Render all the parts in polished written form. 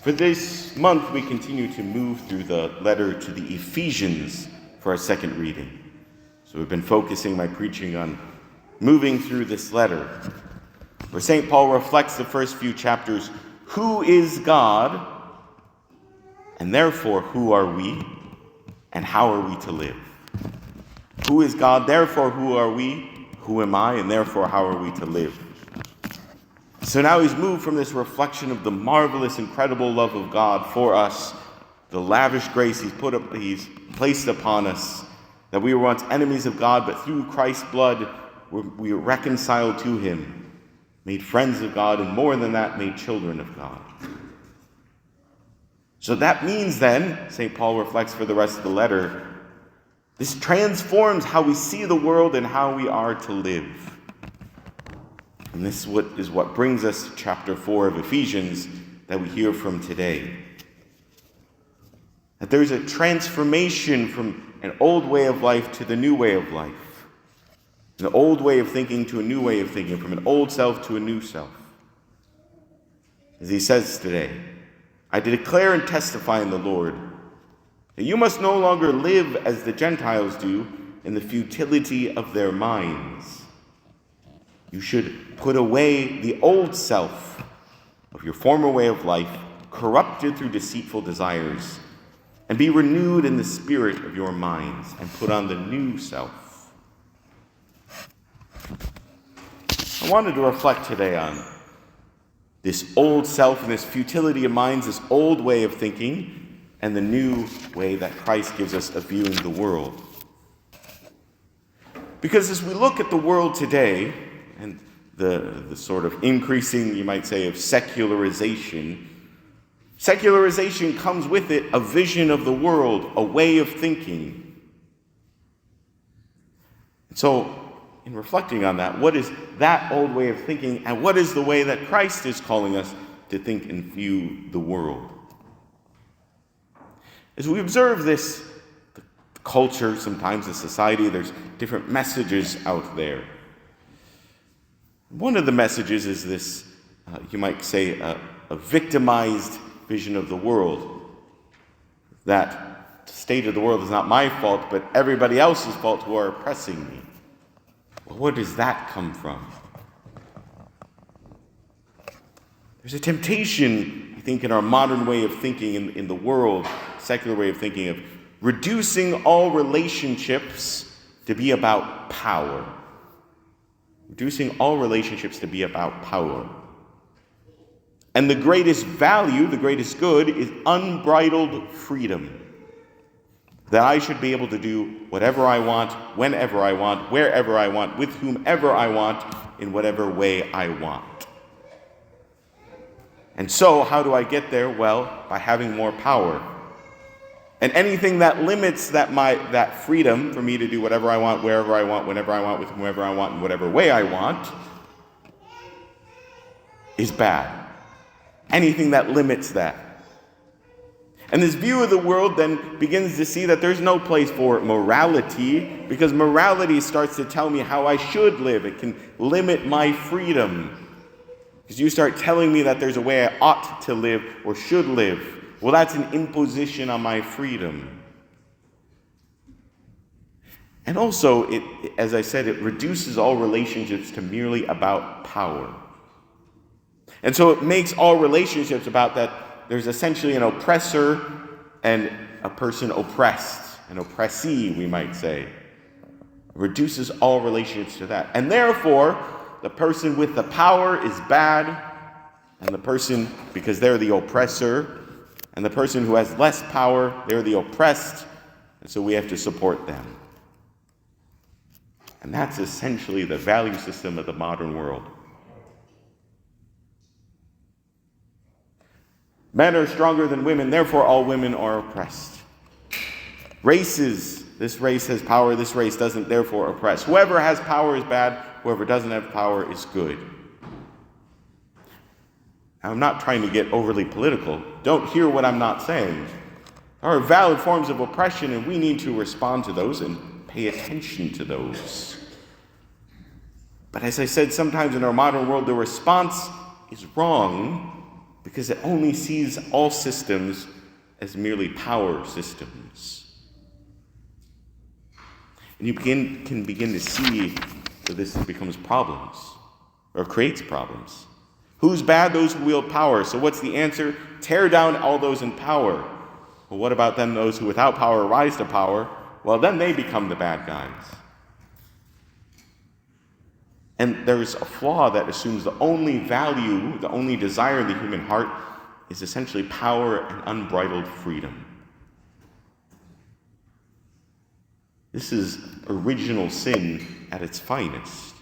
For this month, we continue to move through the letter to the Ephesians for our second reading. So we've been focusing my preaching on moving through this letter, where St. Paul reflects the first few chapters, who is God, and therefore who are we, and how are we to live? Who is God, therefore who are we, who am I, and therefore how are we to live? So now he's moved from this reflection of the marvelous, incredible love of God for us, the lavish grace he's placed upon us, that we were once enemies of God, but through Christ's blood we were reconciled to him, made friends of God, and more than that, made children of God. So that means then, St. Paul reflects for the rest of the letter, this transforms how we see the world and how we are to live. And this is what brings us to chapter 4 of Ephesians that we hear from today. That there's a transformation from an old way of life to the new way of life. An old way of thinking to a new way of thinking, from an old self to a new self. As he says today, I declare and testify in the Lord that you must no longer live as the Gentiles do in the futility of their minds. You should put away the old self of your former way of life, corrupted through deceitful desires, and be renewed in the spirit of your minds, and put on the new self. I wanted to reflect today on this old self and this futility of minds, this old way of thinking, and the new way that Christ gives us of viewing the world. Because as we look at the world today, and the sort of increasing, you might say, of secularization comes with it a vision of the world, a way of thinking. And so, in reflecting on that, what is that old way of thinking, and what is the way that Christ is calling us to think and view the world? As we observe this, the culture, sometimes the society, there's different messages out there. One of the messages is this, you might say, a victimized vision of the world. That the state of the world is not my fault, but everybody else's fault who are oppressing me. Well, where does that come from? There's a temptation, I think, in our modern way of thinking in the world, secular way of thinking, of reducing all relationships to be about power. Reducing all relationships to be about power. And the greatest value, the greatest good, is unbridled freedom. That I should be able to do whatever I want, whenever I want, wherever I want, with whomever I want, in whatever way I want. And so, how do I get there? Well, by having more power. And anything that limits that freedom for me to do whatever I want, wherever I want, whenever I want, with whomever I want, in whatever way I want, is bad. Anything that limits that. And this view of the world then begins to see that there's no place for morality, because morality starts to tell me how I should live. It can limit my freedom. Because you start telling me that there's a way I ought to live or should live. Well, that's an imposition on my freedom. And also, as I said, it reduces all relationships to merely about power. And so it makes all relationships about that there's essentially an oppressor and a person oppressed, an oppressee, we might say. It reduces all relationships to that. And therefore, the person with the power is bad, and the person, because they're the oppressor, and the person who has less power, they're the oppressed, and so we have to support them. And that's essentially the value system of the modern world. Men are stronger than women, therefore all women are oppressed. Races, this race has power, this race doesn't, therefore oppress. Whoever has power is bad, whoever doesn't have power is good. I'm not trying to get overly political. Don't hear what I'm not saying. There are valid forms of oppression, and we need to respond to those and pay attention to those. But as I said, sometimes in our modern world, the response is wrong because it only sees all systems as merely power systems. And you can begin to see that this becomes problems, or creates problems. Who's bad? Those who wield power. So what's the answer? Tear down all those in power. Well, what about then those who without power rise to power? Well, then they become the bad guys. And there's a flaw that assumes the only value, the only desire in the human heart is essentially power and unbridled freedom. This is original sin at its finest.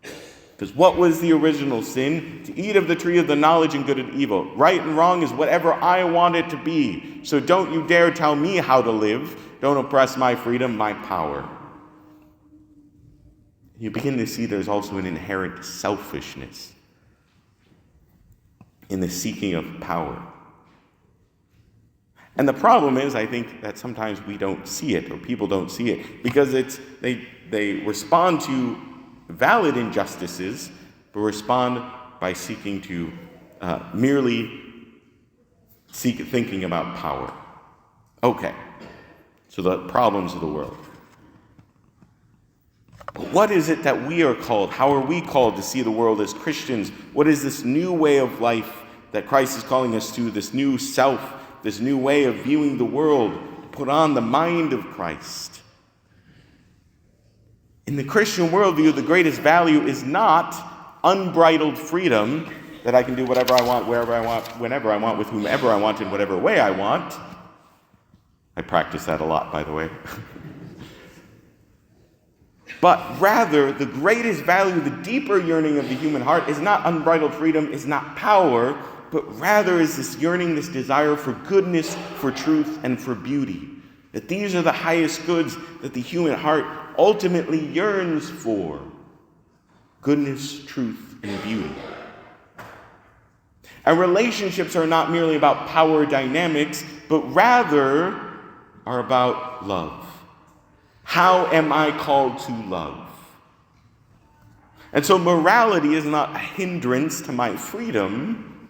Because what was the original sin? To eat of the tree of the knowledge and good and evil. Right and wrong is whatever I want it to be. So don't you dare tell me how to live. Don't oppress my freedom, my power. You begin to see there's also an inherent selfishness in the seeking of power. And the problem is, I think, that sometimes we don't see it, or people don't see it, because they respond to valid injustices, but respond by seeking to merely thinking about power. Okay, so the problems of the world. But what is it that we are called? How are we called to see the world as Christians? What is this new way of life that Christ is calling us to, this new self, this new way of viewing the world, to put on the mind of Christ? In the Christian worldview, the greatest value is not unbridled freedom, that I can do whatever I want, wherever I want, whenever I want, with whomever I want, in whatever way I want. I practice that a lot, by the way. But rather, the greatest value, the deeper yearning of the human heart is not unbridled freedom, is not power, but rather is this yearning, this desire for goodness, for truth, and for beauty. That these are the highest goods that the human heart ultimately yearns for. Goodness, truth, and beauty. And relationships are not merely about power dynamics, but rather are about love. How am I called to love? And so morality is not a hindrance to my freedom.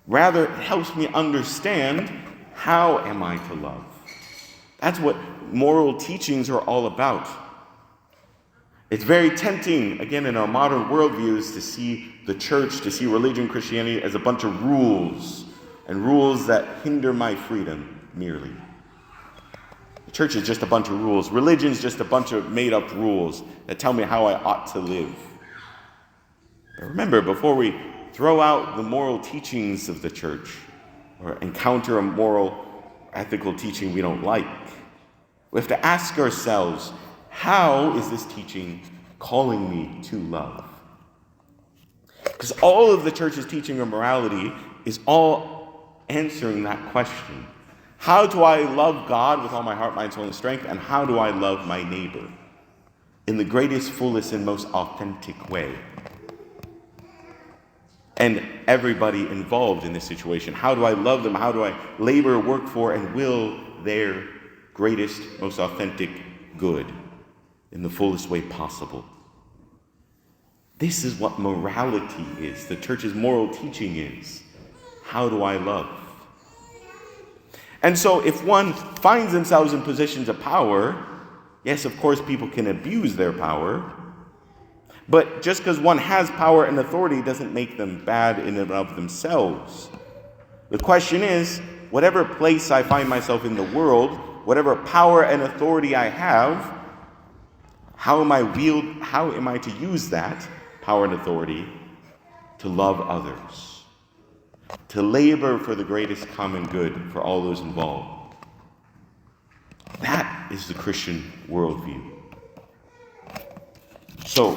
Rather, it helps me understand, how am I to love? That's what moral teachings are all about. It's very tempting, again, in our modern worldviews, to see the church, to see religion, Christianity, as a bunch of rules, and rules that hinder my freedom merely. The church is just a bunch of rules. Religion is just a bunch of made-up rules that tell me how I ought to live. But remember, before we throw out the moral teachings of the church or encounter a moral, ethical teaching we don't like, we have to ask ourselves, how is this teaching calling me to love? Because all of the church's teaching of morality is all answering that question. How do I love God with all my heart, mind, soul, and strength? And how do I love my neighbor in the greatest, fullest, and most authentic way? And everybody involved in this situation. How do I love them? How do I labor, work for, and will their greatest, most authentic good in the fullest way possible? This is what morality is. The church's moral teaching is. How do I love? And so if one finds themselves in positions of power, yes, of course, people can abuse their power. But just because one has power and authority doesn't make them bad in and of themselves. The question is, whatever place I find myself in the world, whatever power and authority I have, how am I to use that power and authority to love others? To labor for the greatest common good for all those involved. That is the Christian worldview. So,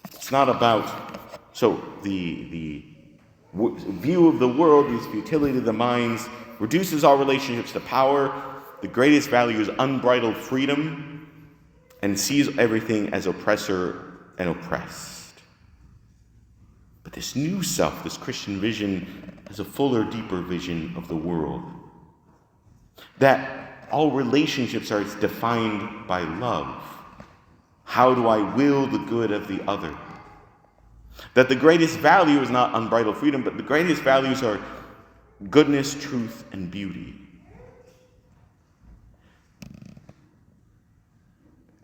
it's not about, the view of the world, this futility of the minds, reduces our relationships to power. The greatest value is unbridled freedom, and sees everything as oppressor and oppressed. But this new self, this Christian vision, has a fuller, deeper vision of the world. That all relationships are defined by love. How do I will the good of the other? That the greatest value is not unbridled freedom, but the greatest values are goodness, truth, and beauty.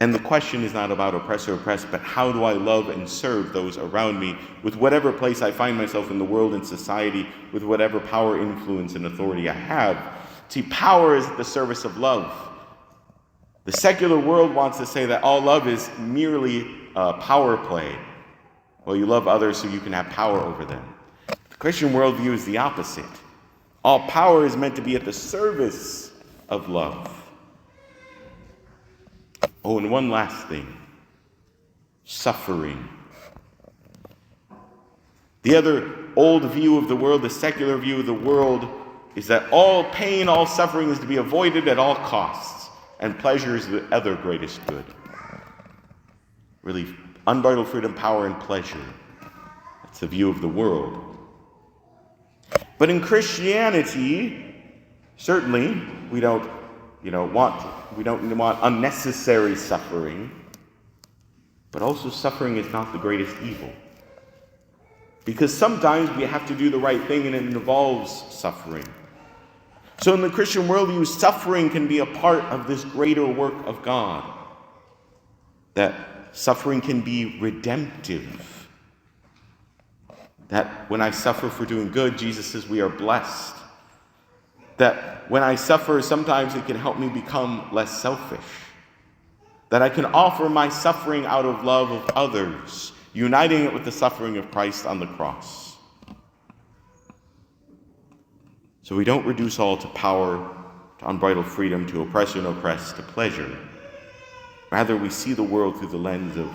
And the question is not about oppressor or oppressed, but how do I love and serve those around me with whatever place I find myself in the world and society, with whatever power, influence, and authority I have. See, power is at the service of love. The secular world wants to say that all love is merely power play. Well, you love others so you can have power over them. The Christian worldview is the opposite. All power is meant to be at the service of love. Oh, and one last thing. Suffering. The other old view of the world, the secular view of the world, is that all pain, all suffering is to be avoided at all costs, and pleasure is the other greatest good. Really, unbridled freedom, power, and pleasure. That's the view of the world. But in Christianity, certainly, we don't want unnecessary suffering, but also suffering is not the greatest evil. Because sometimes we have to do the right thing and it involves suffering. So in the Christian worldview, suffering can be a part of this greater work of God. That suffering can be redemptive. That when I suffer for doing good, Jesus says we are blessed. That when I suffer, sometimes it can help me become less selfish. That I can offer my suffering out of love of others, uniting it with the suffering of Christ on the cross. So we don't reduce all to power, to unbridled freedom, to oppressor and oppressed, to pleasure. Rather, we see the world through the lens of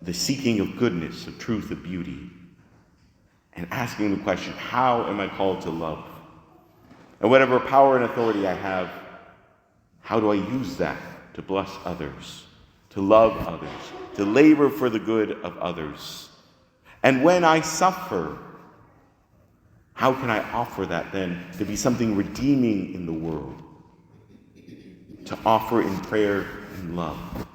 the seeking of goodness, of truth, of beauty, and asking the question, how am I called to love? And whatever power and authority I have, how do I use that to bless others, to love others, to labor for the good of others? And when I suffer, how can I offer that then to be something redeeming in the world? To offer in prayer and love.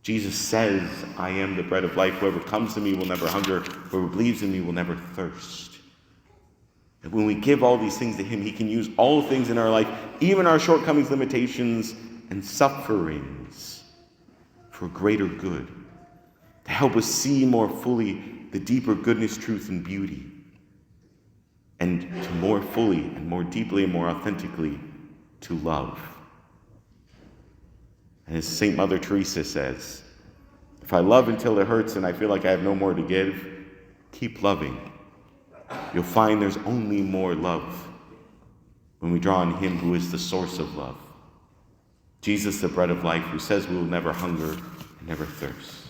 Jesus says, I am the bread of life. Whoever comes to me will never hunger. Whoever believes in me will never thirst. And when we give all these things to him, he can use all things in our life, even our shortcomings, limitations, and sufferings, for greater good, to help us see more fully the deeper goodness, truth, and beauty, and to more fully and more deeply and more authentically to love. And as St. Mother Teresa says, if I love until it hurts and I feel like I have no more to give, keep loving. You'll find there's only more love when we draw on him who is the source of love. Jesus, the bread of life, who says we will never hunger and never thirst.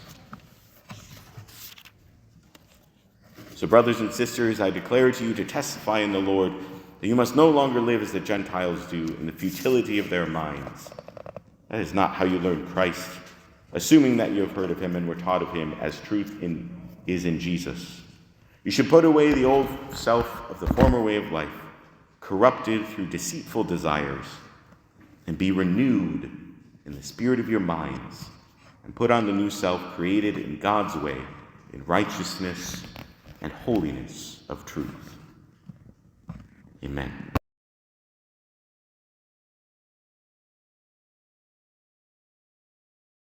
So brothers and sisters, I declare to you to testify in the Lord that you must no longer live as the Gentiles do in the futility of their minds. That is not how you learn Christ, assuming that you have heard of him and were taught of him as truth is in Jesus. You should put away the old self of the former way of life, corrupted through deceitful desires, and be renewed in the spirit of your minds, and put on the new self created in God's way, in righteousness and holiness of truth. Amen.